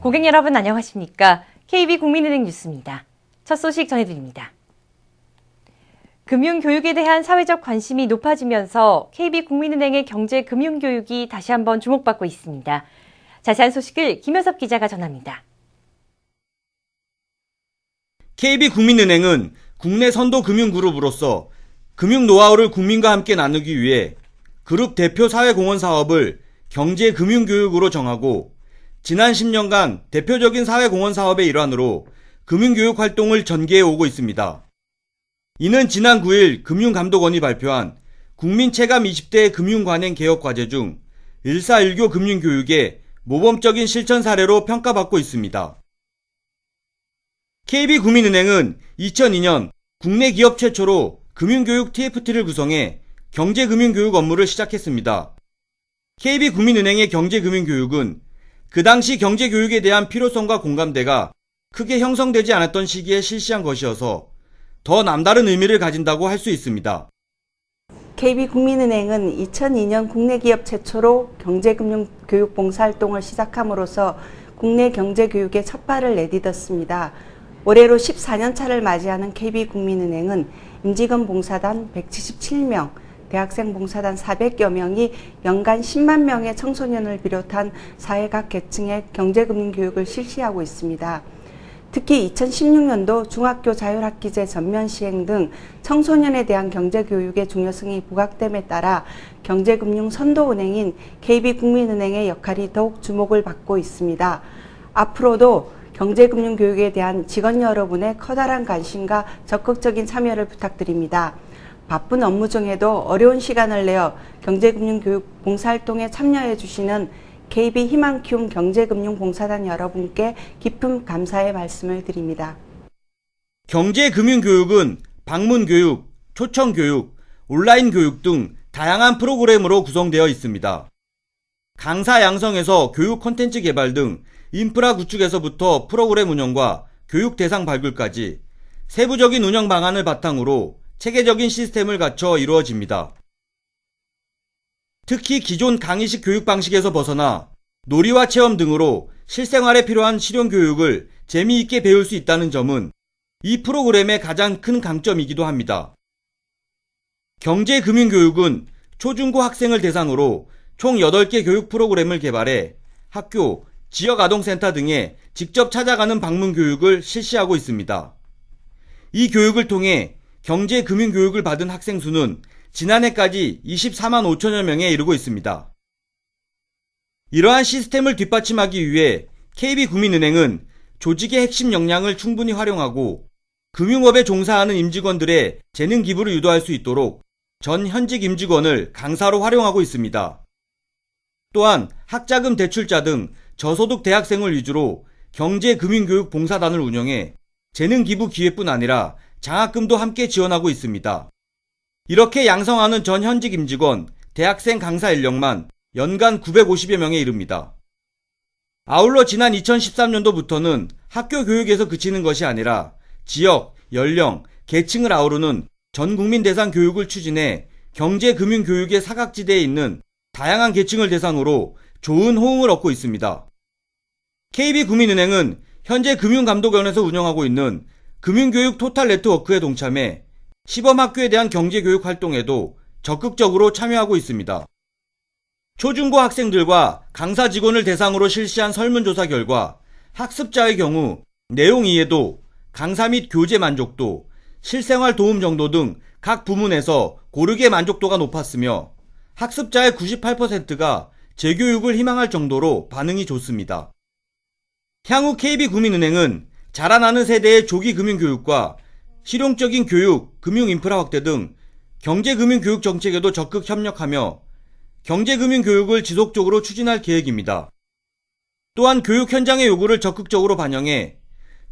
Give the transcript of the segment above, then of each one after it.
고객 여러분 안녕하십니까? KB국민은행 뉴스입니다. 첫 소식 전해드립니다. 금융교육에 대한 사회적 관심이 높아지면서 KB국민은행의 경제금융교육이 다시 한번 주목받고 있습니다. 자세한 소식을 김효섭 기자가 전합니다. KB국민은행은 국내 선도 금융그룹으로서 금융 노하우를 국민과 함께 나누기 위해 그룹 대표 사회공헌 사업을 경제금융교육으로 정하고 지난 10년간 대표적인 사회공헌 사업의 일환으로 금융교육 활동을 전개해 오고 있습니다. 이는 지난 9일 금융감독원이 발표한 국민체감 20대 금융관행 개혁과제 중 1419 금융교육의 모범적인 실천 사례로 평가받고 있습니다. KB국민은행은 2002년 국내 기업 최초로 금융교육 TFT를 구성해 경제금융교육 업무를 시작했습니다. KB국민은행의 경제금융교육은 그 당시 경제교육에 대한 필요성과 공감대가 크게 형성되지 않았던 시기에 실시한 것이어서 더 남다른 의미를 가진다고 할 수 있습니다. KB국민은행은 2002년 국내 기업 최초로 경제금융교육 봉사활동을 시작함으로써 국내 경제교육의 첫 발을 내딛었습니다. 올해로 14년 차를 맞이하는 KB국민은행은 임직원 봉사단 177명, 대학생 봉사단 400여 명이 연간 10만 명의 청소년을 비롯한 사회 각 계층의 경제금융교육을 실시하고 있습니다. 특히 2016년도 중학교 자율학기제 전면 시행 등 청소년에 대한 경제교육의 중요성이 부각됨에 따라 경제금융 선도은행인 KB국민은행의 역할이 더욱 주목을 받고 있습니다. 앞으로도 경제금융교육에 대한 직원 여러분의 커다란 관심과 적극적인 참여를 부탁드립니다. 바쁜 업무 중에도 어려운 시간을 내어 경제금융교육 봉사활동에 참여해 주시는 KB 희망키움 경제금융봉사단 여러분께 깊은 감사의 말씀을 드립니다. 경제금융교육은 방문교육, 초청교육, 온라인교육 등 다양한 프로그램으로 구성되어 있습니다. 강사 양성에서 교육 콘텐츠 개발 등 인프라 구축에서부터 프로그램 운영과 교육 대상 발굴까지 세부적인 운영 방안을 바탕으로 체계적인 시스템을 갖춰 이루어집니다. 특히 기존 강의식 교육 방식에서 벗어나 놀이와 체험 등으로 실생활에 필요한 실용교육을 재미있게 배울 수 있다는 점은 이 프로그램의 가장 큰 강점이기도 합니다. 경제금융교육은 초중고 학생을 대상으로 총 8개 교육 프로그램을 개발해 학교, 지역아동센터 등에 직접 찾아가는 방문교육을 실시하고 있습니다. 이 교육을 통해 경제금융교육을 받은 학생 수는 지난해까지 24만 5천여 명에 이르고 있습니다. 이러한 시스템을 뒷받침하기 위해 KB국민은행은 조직의 핵심 역량을 충분히 활용하고 금융업에 종사하는 임직원들의 재능 기부를 유도할 수 있도록 전 현직 임직원을 강사로 활용하고 있습니다. 또한 학자금 대출자 등 저소득 대학생을 위주로 경제금융교육 봉사단을 운영해 재능 기부 기회뿐 아니라 장학금도 함께 지원하고 있습니다. 이렇게 양성하는 전 현직 임직원, 대학생 강사 인력만 연간 950여 명에 이릅니다. 아울러 지난 2013년도부터는 학교 교육에서 그치는 것이 아니라 지역, 연령, 계층을 아우르는 전 국민 대상 교육을 추진해 경제금융교육의 사각지대에 있는 다양한 계층을 대상으로 좋은 호응을 얻고 있습니다. KB국민은행은 현재 금융감독원에서 운영하고 있는 금융교육 토탈 네트워크에 동참해 시범학교에 대한 경제교육 활동에도 적극적으로 참여하고 있습니다. 초중고 학생들과 강사 직원을 대상으로 실시한 설문조사 결과 학습자의 경우 내용 이해도, 강사 및 교재 만족도, 실생활 도움 정도 등 각 부문에서 고르게 만족도가 높았으며 학습자의 98%가 재교육을 희망할 정도로 반응이 좋습니다. 향후 KB국민은행은 자라나는 세대의 조기 금융교육과 실용적인 교육, 금융 인프라 확대 등 경제금융교육 정책에도 적극 협력하며 경제금융교육을 지속적으로 추진할 계획입니다. 또한 교육 현장의 요구를 적극적으로 반영해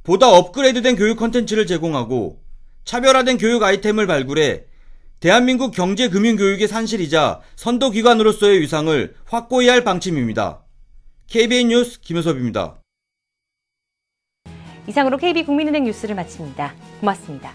보다 업그레이드된 교육 콘텐츠를 제공하고 차별화된 교육 아이템을 발굴해 대한민국 경제금융교육의 산실이자 선도기관으로서의 위상을 확고히 할 방침입니다. KBN 뉴스 김효섭입니다. 이상으로 KB국민은행 뉴스를 마칩니다. 고맙습니다.